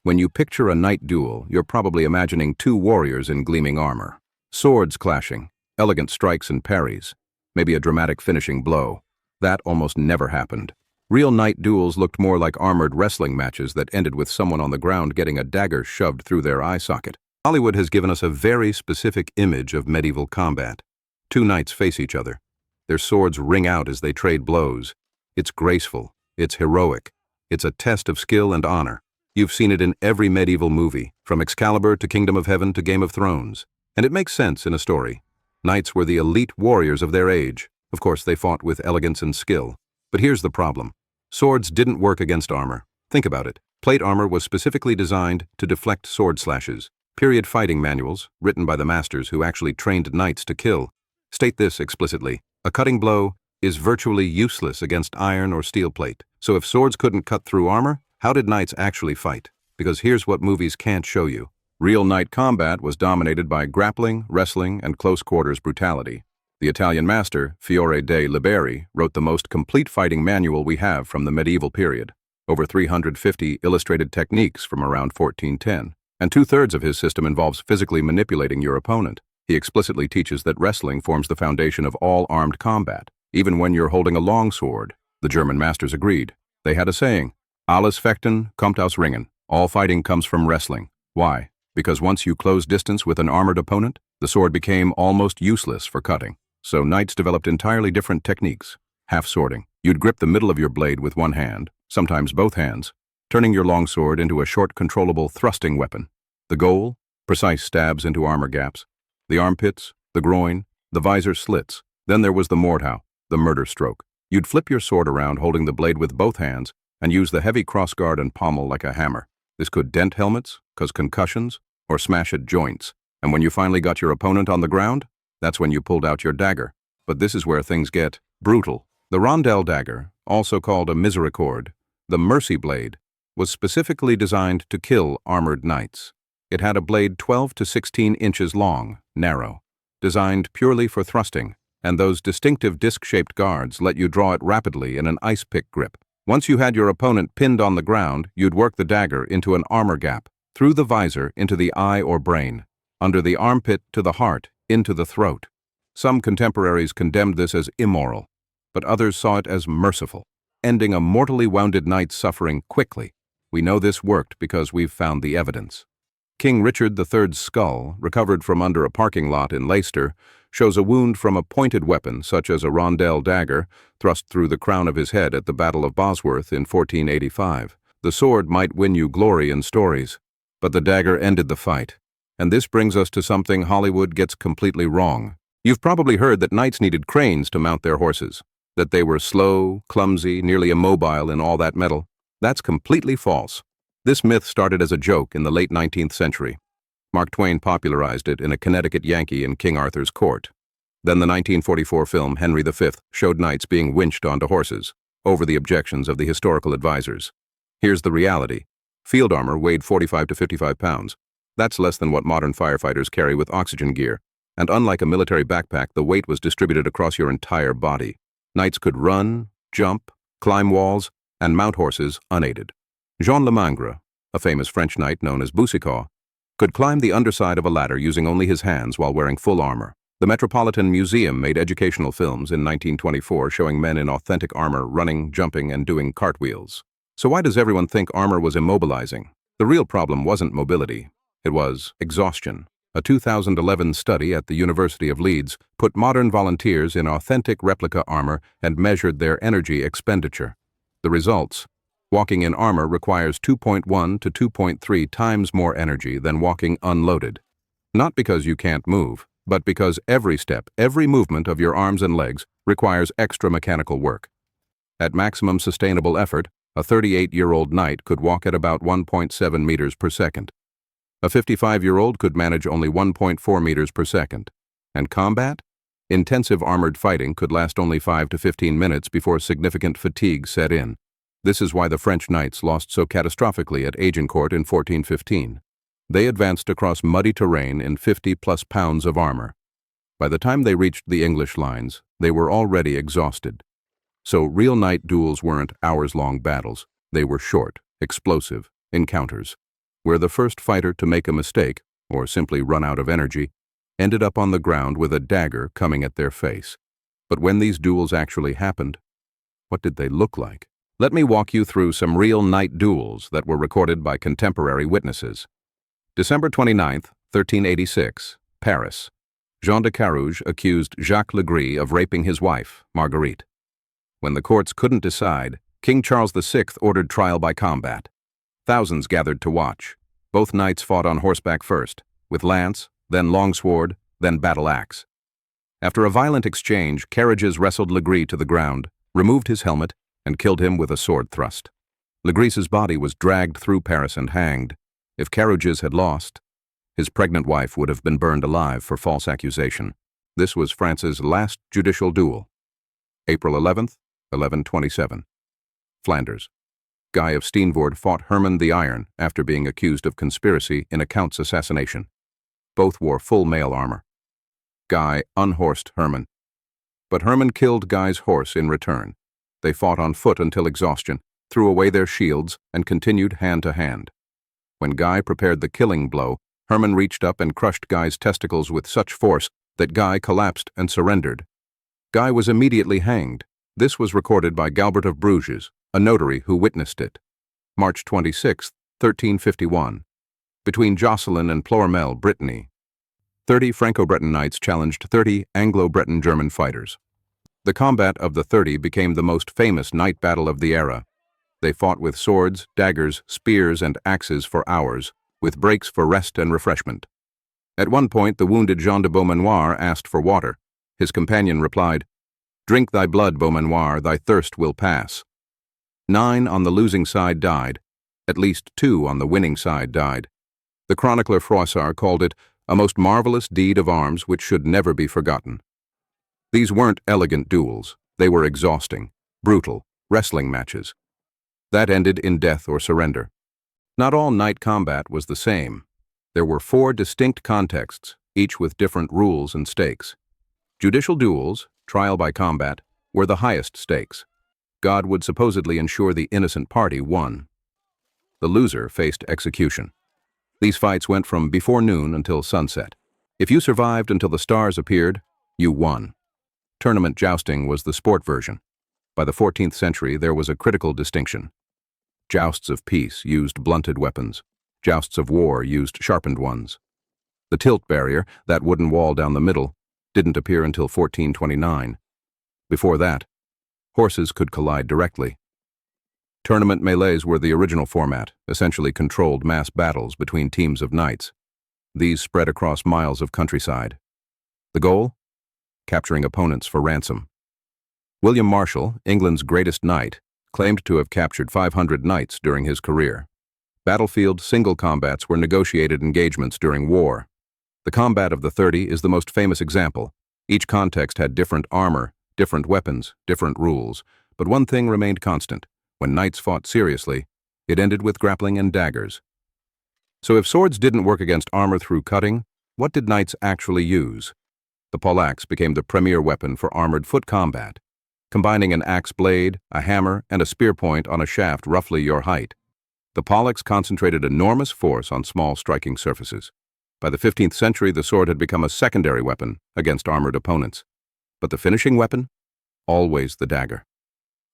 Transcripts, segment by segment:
When you picture a knight duel, you're probably imagining two warriors in gleaming armor. Swords clashing, elegant strikes and parries, maybe a dramatic finishing blow. That almost never happened. Real knight duels looked more like armored wrestling matches that ended with someone on the ground getting a dagger shoved through their eye socket. Hollywood has given us a very specific image of medieval combat. Two knights face each other. Their swords ring out as they trade blows. It's graceful. It's heroic. It's a test of skill and honor. You've seen it in every medieval movie, from Excalibur to Kingdom of Heaven to Game of Thrones. And it makes sense in a story. Knights were the elite warriors of their age. Of course, they fought with elegance and skill. But here's the problem. Swords didn't work against armor. Think about it. Plate armor was specifically designed to deflect sword slashes. Period fighting manuals, written by the masters who actually trained knights to kill, state this explicitly. A cutting blow is virtually useless against iron or steel plate. So if swords couldn't cut through armor, how did knights actually fight? Because here's what movies can't show you. Real knight combat was dominated by grappling, wrestling, and close quarters brutality. The Italian master, Fiore de' Liberi, wrote the most complete fighting manual we have from the medieval period. Over 350 illustrated techniques from around 1410. And 2/3 of his system involves physically manipulating your opponent. He explicitly teaches that wrestling forms the foundation of all armed combat, even when you're holding a long sword. The German masters agreed. They had a saying, Alles Fechten kommt aus Ringen. All fighting comes from wrestling. Why? Because once you close distance with an armored opponent, the sword became almost useless for cutting. So knights developed entirely different techniques. Half-swording. You'd grip the middle of your blade with one hand, sometimes both hands, turning your longsword into a short, controllable thrusting weapon. The goal? Precise stabs into armor gaps. The armpits, the groin, the visor slits. Then there was the Mordhau, the murder stroke. You'd flip your sword around holding the blade with both hands and use the heavy crossguard and pommel like a hammer. This could dent helmets, cause concussions, or smash at joints. And when you finally got your opponent on the ground, that's when you pulled out your dagger. But this is where things get brutal. The rondel dagger, also called a misericorde, the mercy blade, was specifically designed to kill armored knights. It had a blade 12 to 16 inches long, narrow, designed purely for thrusting, and those distinctive disc-shaped guards let you draw it rapidly in an ice pick grip. Once you had your opponent pinned on the ground, you'd work the dagger into an armor gap, through the visor into the eye or brain, under the armpit to the heart, into the throat. Some contemporaries condemned this as immoral, but others saw it as merciful, ending a mortally wounded knight's suffering quickly. We know this worked because we've found the evidence. King Richard III's skull, recovered from under a parking lot in Leicester, shows a wound from a pointed weapon such as a rondel dagger thrust through the crown of his head at the Battle of Bosworth in 1485. The sword might win you glory in stories, but the dagger ended the fight. And this brings us to something Hollywood gets completely wrong. You've probably heard that knights needed cranes to mount their horses, that they were slow, clumsy, nearly immobile in all that metal. That's completely false. This myth started as a joke in the late 19th century. Mark Twain popularized it in A Connecticut Yankee in King Arthur's Court. Then the 1944 film Henry V showed knights being winched onto horses, over the objections of the historical advisors. Here's the reality. Field armor weighed 45 to 55 pounds. That's less than what modern firefighters carry with oxygen gear, and unlike a military backpack, the weight was distributed across your entire body. Knights could run, jump, climb walls, and mount horses unaided. Jean Lemangre, a famous French knight known as Boucicaut, could climb the underside of a ladder using only his hands while wearing full armor. The Metropolitan Museum made educational films in 1924 showing men in authentic armor running, jumping, and doing cartwheels. So why does everyone think armor was immobilizing? The real problem wasn't mobility. It was exhaustion. A 2011 study at the University of Leeds put modern volunteers in authentic replica armor and measured their energy expenditure. The results: walking in armor requires 2.1 to 2.3 times more energy than walking unloaded. Not because you can't move, but because every step, every movement of your arms and legs requires extra mechanical work. At maximum sustainable effort, a 38-year-old knight could walk at about 1.7 meters per second. A 55-year-old could manage only 1.4 meters per second. And combat? Intensive armored fighting could last only 5 to 15 minutes before significant fatigue set in. This is why the French knights lost so catastrophically at Agincourt in 1415. They advanced across muddy terrain in 50-plus pounds of armor. By the time they reached the English lines, they were already exhausted. So real knight duels weren't hours-long battles. They were short, explosive encounters. where the first fighter to make a mistake, or simply run out of energy, ended up on the ground with a dagger coming at their face. But when these duels actually happened, what did they look like? Let me walk you through some real night duels that were recorded by contemporary witnesses. December 29th, 1386, Paris. Jean de Carouge accused Jacques Legris of raping his wife, Marguerite. When the courts couldn't decide, King Charles VI ordered trial by combat. Thousands gathered to watch. Both knights fought on horseback first, with lance, then longsword, then battle axe. After a violent exchange, Carouges wrestled Legris to the ground, removed his helmet, and killed him with a sword thrust. Legris's body was dragged through Paris and hanged. If Carouges had lost, his pregnant wife would have been burned alive for false accusation. This was France's last judicial duel. April 11th, 1127. Flanders. Guy of Steenvoorde fought Herman the Iron after being accused of conspiracy in a count's assassination. Both wore full mail armor. Guy unhorsed Herman. But Herman killed Guy's horse in return. They fought on foot until exhaustion, threw away their shields, and continued hand to hand. When Guy prepared the killing blow, Herman reached up and crushed Guy's testicles with such force that Guy collapsed and surrendered. Guy was immediately hanged. This was recorded by Galbert of Bruges, a notary who witnessed it. March 26, 1351. Between Jocelyn and Ploermel, Brittany. 30 Franco-Breton knights challenged 30 Anglo-Breton German fighters. The combat of the 30 became the most famous knight battle of the era. They fought with swords, daggers, spears, and axes for hours, with breaks for rest and refreshment. At one point, the wounded Jean de Beaumanoir asked for water. His companion replied, "Drink thy blood, Beaumanoir, thy thirst will pass." 9 on the losing side died. At least 2 on the winning side died. The chronicler Froissart called it a most marvelous deed of arms which should never be forgotten. These weren't elegant duels. They were exhausting, brutal, wrestling matches. That ended in death or surrender. Not all knight combat was the same. There were 4 distinct contexts, each with different rules and stakes. Judicial duels, trial by combat, were the highest stakes. God would supposedly ensure the innocent party won. The loser faced execution. These fights went from before noon until sunset. If you survived until the stars appeared, you won. Tournament jousting was the sport version. By the 14th century, there was a critical distinction. Jousts of peace used blunted weapons. Jousts of war used sharpened ones. The tilt barrier, that wooden wall down the middle, didn't appear until 1429. Before that, horses could collide directly. Tournament melees were the original format, essentially controlled mass battles between teams of knights. These spread across miles of countryside. The goal? Capturing opponents for ransom. William Marshall, England's greatest knight, claimed to have captured 500 knights during his career. Battlefield single combats were negotiated engagements during war. The combat of the 30 is the most famous example. Each context had different armor, different weapons, different rules, but one thing remained constant. When knights fought seriously, it ended with grappling and daggers. So if swords didn't work against armor through cutting, what did knights actually use? The poleaxe became the premier weapon for armored foot combat, combining an axe blade, a hammer, and a spear point on a shaft roughly your height. The poleaxe concentrated enormous force on small striking surfaces. By the 15th century, the sword had become a secondary weapon against armored opponents. But the finishing weapon? Always the dagger.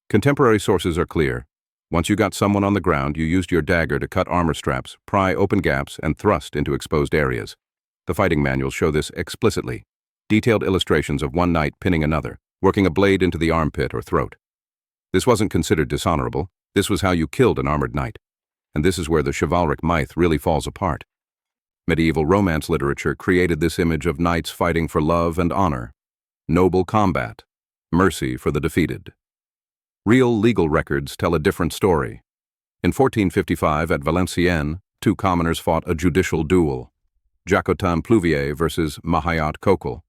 Contemporary sources are clear. Once you got someone on the ground, you used your dagger to cut armor straps, pry open gaps, and thrust into exposed areas. The fighting manuals show this explicitly. Detailed illustrations of one knight pinning another, working a blade into the armpit or throat. This wasn't considered dishonorable. This was how you killed an armored knight. And this is where the chivalric myth really falls apart. Medieval romance literature created this image of knights fighting for love and honor. Noble combat. Mercy for the defeated. Real legal records tell a different story. In 1455 at Valenciennes, 2 commoners fought a judicial duel. Jacotin Pluvier versus Mahayat Kokol.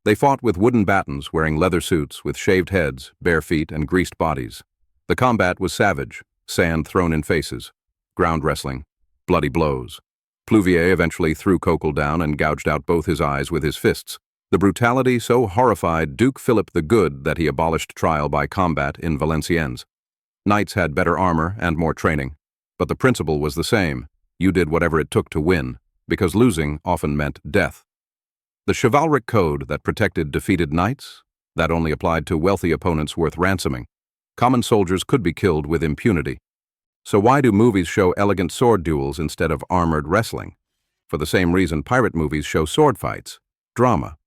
They fought with wooden batons, wearing leather suits with shaved heads, bare feet, and greased bodies. The combat was savage, sand thrown in faces, ground wrestling, bloody blows. Pluvier eventually threw Kokol down and gouged out both his eyes with his fists. The brutality so horrified Duke Philip the Good that he abolished trial by combat in Valenciennes. Knights had better armor and more training, but the principle was the same. You did whatever it took to win, because losing often meant death. The chivalric code that protected defeated knights? That only applied to wealthy opponents worth ransoming. Common soldiers could be killed with impunity. So why do movies show elegant sword duels instead of armored wrestling? For the same reason pirate movies show sword fights. Drama.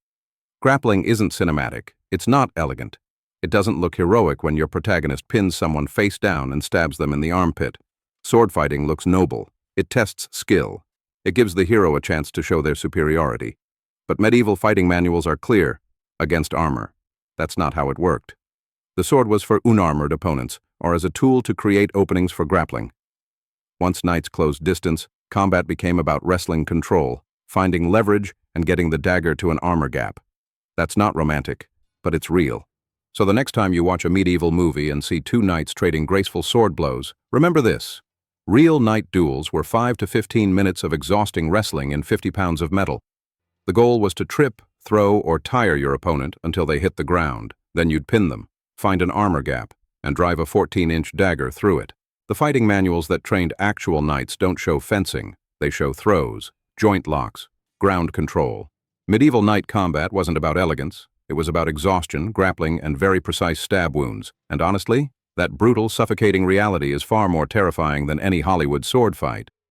Grappling isn't cinematic. It's not elegant. It doesn't look heroic when your protagonist pins someone face down and stabs them in the armpit. Sword fighting looks noble. It tests skill. It gives the hero a chance to show their superiority. But medieval fighting manuals are clear: against armor. That's not how it worked. The sword was for unarmored opponents, or as a tool to create openings for grappling. Once knights closed distance, combat became about wrestling control, finding leverage, and getting the dagger to an armor gap. That's not romantic, but it's real. So the next time you watch a medieval movie and see two knights trading graceful sword blows, remember this. Real knight duels were 5 to 15 minutes of exhausting wrestling in 50 pounds of metal. The goal was to trip, throw, or tire your opponent until they hit the ground. Then you'd pin them, find an armor gap, and drive a 14-inch dagger through it. The fighting manuals that trained actual knights don't show fencing. They show throws, joint locks, ground control. Medieval knight combat wasn't about elegance. It was about exhaustion, grappling, and very precise stab wounds. And honestly, that brutal, suffocating reality is far more terrifying than any Hollywood sword fight.